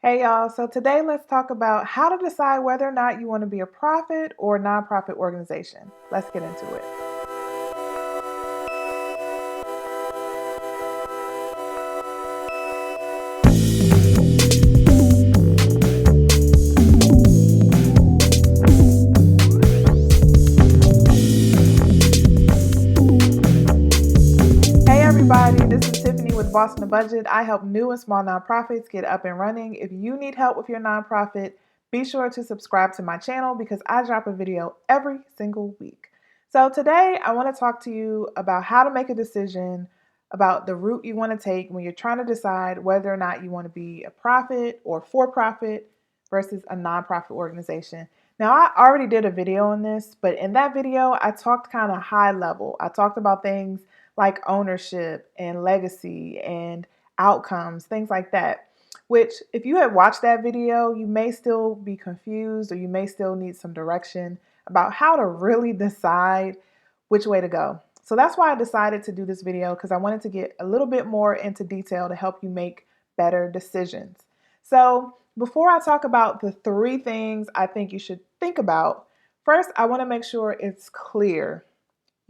Hey y'all, so today let's talk about how to decide whether or not you want to be a profit or nonprofit organization. Let's get into it. Hey everybody, this is Tiffany with Boston the Budget. I help new and small nonprofits get up and running. If you need help with your nonprofit, be sure to subscribe to my channel because I drop a video every single week. So today I want to talk to you about how to make a decision about the route you want to take when you're trying to decide whether or not you want to be a profit or for profit versus a nonprofit organization. Now, I already did a video on this, but in that video, I talked kind of high level. I talked about things like ownership and legacy and outcomes, things like that. Which, if you had watched that video, you may still be confused or you may still need some direction about how to really decide which way to go. So that's why I decided to do this video because I wanted to get a little bit more into detail to help you make better decisions. So before I talk about the three things I think you should think about, first I want to make sure it's clear.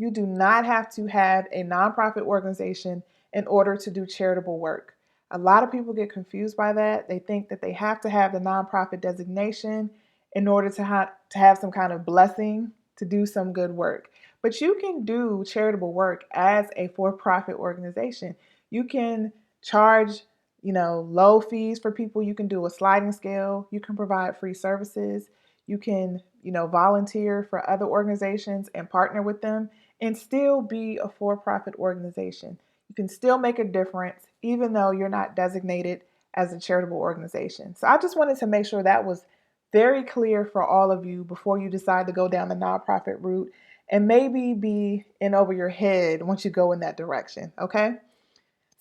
You do not have to have a nonprofit organization in order to do charitable work. A lot of people get confused by that. They think that they have to have the nonprofit designation in order to have some kind of blessing to do some good work. But you can do charitable work as a for-profit organization. You can charge, low fees for people. You can do a sliding scale. You can provide free services. You can, volunteer for other organizations and partner with them and still be a for profit organization. You can still make a difference even though you're not designated as a charitable organization. So I just wanted to make sure that was very clear for all of you before you decide to go down the nonprofit route and maybe be in over your head once you go in that direction, okay?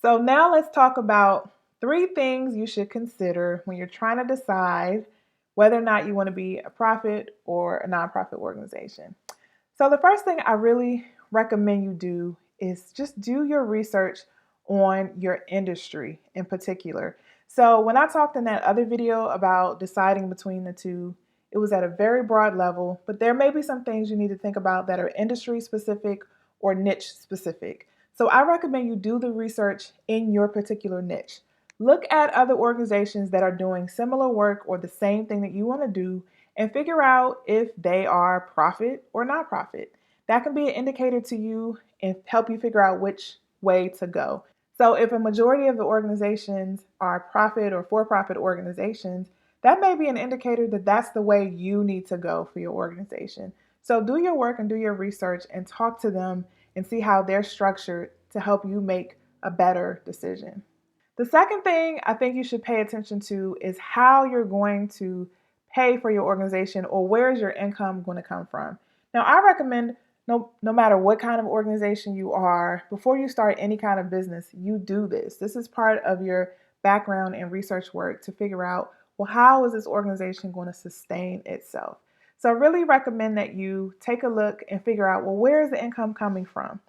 So now let's talk about three things you should consider when you're trying to decide whether or not you want to be a profit or a nonprofit organization. So the first thing I really recommend you do is just do your research on your industry in particular. So when I talked in that other video about deciding between the two, it was at a very broad level, but there may be some things you need to think about that are industry specific or niche specific. So I recommend you do the research in your particular niche. Look at other organizations that are doing similar work or the same thing that you want to do and figure out if they are profit or not profit. That can be an indicator to you and help you figure out which way to go. So if a majority of the organizations are profit or for-profit organizations, that may be an indicator that that's the way you need to go for your organization. So do your work and do your research and talk to them and see how they're structured to help you make a better decision. The second thing I think you should pay attention to is how you're going to pay for your organization or where is your income going to come from. Now, I recommend no matter what kind of organization you are, before you start any kind of business, you do this. This is part of your background and research work to figure out, well, how is this organization going to sustain itself? So I really recommend that you take a look and figure out, well, where is the income coming from?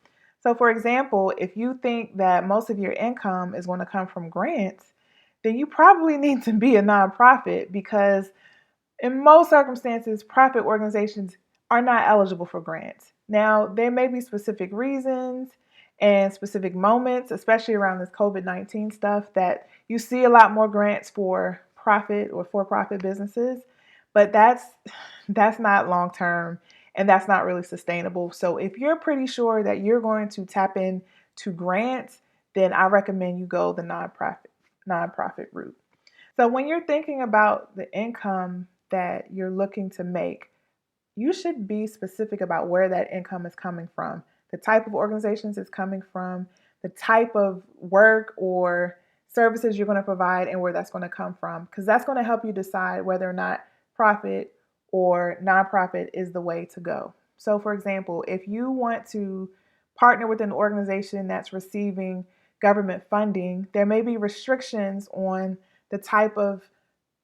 So for example, if you think that most of your income is going to come from grants, then you probably need to be a nonprofit because in most circumstances, profit organizations are not eligible for grants. Now, there may be specific reasons and specific moments, especially around this COVID-19 stuff, that you see a lot more grants for profit or for-profit businesses, but that's not long term and that's not really sustainable. So if you're pretty sure that you're going to tap in to grants, then I recommend you go the nonprofit route. So when you're thinking about the income that you're looking to make, you should be specific about where that income is coming from, the type of organizations it's coming from, the type of work or services you're going to provide, and where that's going to come from, because that's going to help you decide whether or not profit or nonprofit is the way to go. So, for example, if you want to partner with an organization that's receiving government funding, there may be restrictions on the type of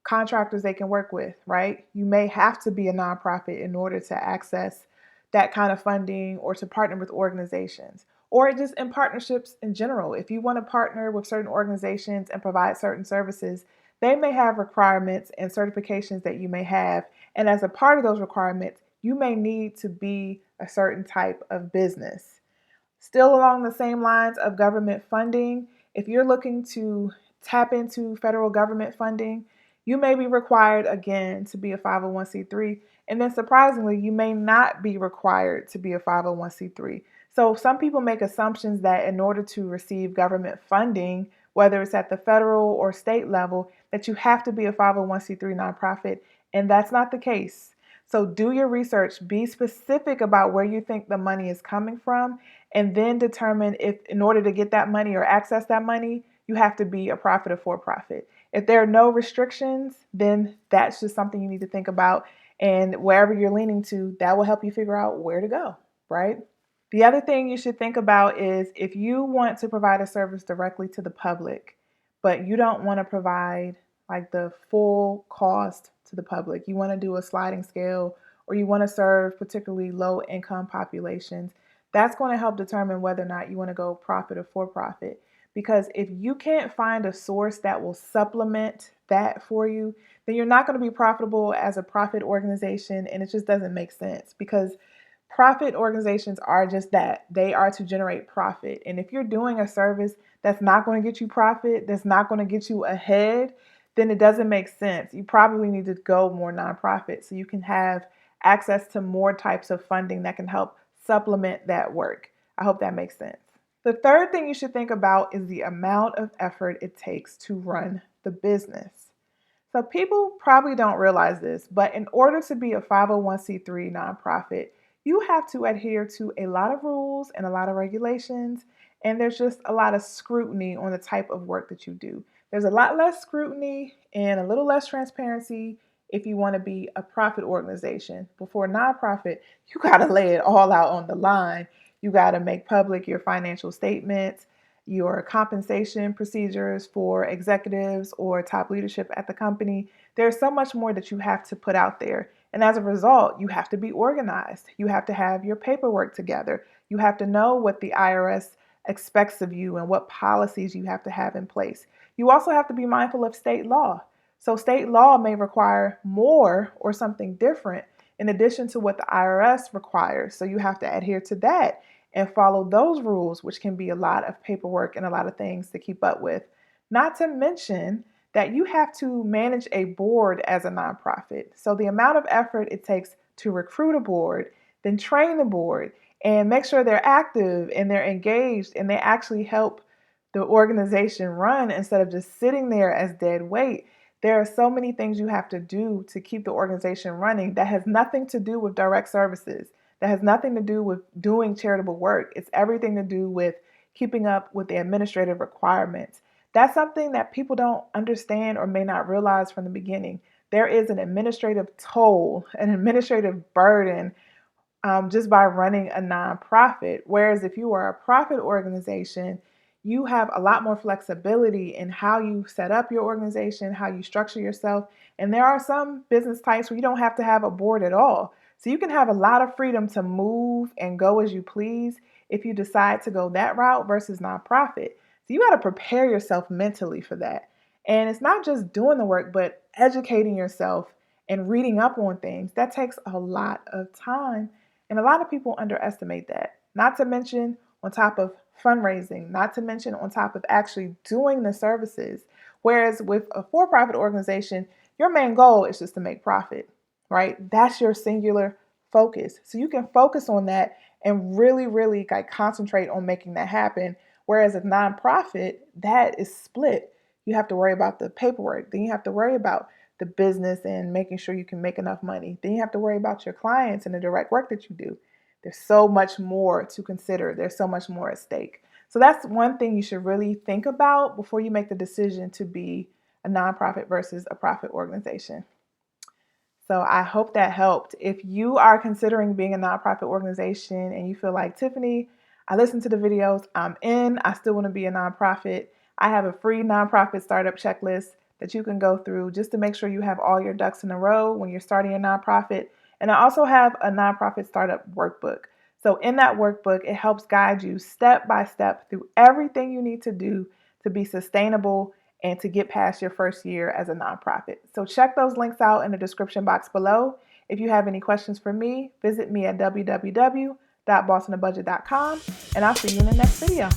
contractors they can work with, right? You may have to be a nonprofit in order to access that kind of funding or to partner with organizations or just in partnerships in general. If you want to partner with certain organizations and provide certain services, they may have requirements and certifications that you may have. And as a part of those requirements, you may need to be a certain type of business. Still along the same lines of government funding, if you're looking to tap into federal government funding, you may be required again to be a 501c3. And then surprisingly, you may not be required to be a 501c3. So some people make assumptions that in order to receive government funding, whether it's at the federal or state level, that you have to be a 501c3 nonprofit. And that's not the case. So do your research, be specific about where you think the money is coming from, and then determine if in order to get that money or access that money, you have to be a profit or for profit. If there are no restrictions, then that's just something you need to think about. And wherever you're leaning to, that will help you figure out where to go, right? The other thing you should think about is if you want to provide a service directly to the public, but you don't want to provide like the full cost to the public, you want to do a sliding scale, or you want to serve particularly low income populations, that's going to help determine whether or not you want to go profit or for profit. Because if you can't find a source that will supplement that for you, then you're not going to be profitable as a profit organization, and it just doesn't make sense because profit organizations are just that. They are to generate profit. And if you're doing a service that's not going to get you profit, that's not going to get you ahead, then it doesn't make sense. You probably need to go more nonprofit so you can have access to more types of funding that can help supplement that work. I hope that makes sense. The third thing you should think about is the amount of effort it takes to run the business. So people probably don't realize this, but in order to be a 501c3 nonprofit, you have to adhere to a lot of rules and a lot of regulations, and there's just a lot of scrutiny on the type of work that you do. There's a lot less scrutiny and a little less transparency if you want to be a profit organization. But for a nonprofit, you got to lay it all out on the line. You got to make public your financial statements, your compensation procedures for executives or top leadership at the company. There's so much more that you have to put out there. And as a result, you have to be organized. You have to have your paperwork together. You have to know what the IRS expects of you and what policies you have to have in place. You also have to be mindful of state law. So state law may require more or something different in addition to what the IRS requires. So you have to adhere to that and follow those rules, which can be a lot of paperwork and a lot of things to keep up with. Not to mention that you have to manage a board as a nonprofit. So the amount of effort it takes to recruit a board, then train the board, and make sure they're active and they're engaged and they actually help the organization run instead of just sitting there as dead weight. There are so many things you have to do to keep the organization running that has nothing to do with direct services. That has nothing to do with doing charitable work. It's everything to do with keeping up with the administrative requirements. That's something that people don't understand or may not realize from the beginning. There is an administrative toll, an administrative burden just by running a nonprofit. Whereas if you are a profit organization, you have a lot more flexibility in how you set up your organization, how you structure yourself. And there are some business types where you don't have to have a board at all. So you can have a lot of freedom to move and go as you please if you decide to go that route versus nonprofit. So you got to prepare yourself mentally for that. And it's not just doing the work, but educating yourself and reading up on things. That takes a lot of time. And a lot of people underestimate that. Not to mention on top of fundraising, not to mention on top of actually doing the services. Whereas with a for-profit organization, your main goal is just to make profit, right? That's your singular focus. So you can focus on that and really, really like concentrate on making that happen. Whereas a nonprofit, that is split. You have to worry about the paperwork. Then you have to worry about the business and making sure you can make enough money. Then you have to worry about your clients and the direct work that you do. There's so much more to consider. There's so much more at stake. So that's one thing you should really think about before you make the decision to be a nonprofit versus a profit organization. So I hope that helped. If you are considering being a nonprofit organization and you feel like, Tiffany, I listened to the videos, I'm in, I still want to be a nonprofit, I have a free nonprofit startup checklist that you can go through just to make sure you have all your ducks in a row when you're starting a nonprofit. And I also have a nonprofit startup workbook. So in that workbook, it helps guide you step by step through everything you need to do to be sustainable and to get past your first year as a nonprofit. So check those links out in the description box below. If you have any questions for me, visit me at www.bossonabudget.com, and I'll see you in the next video.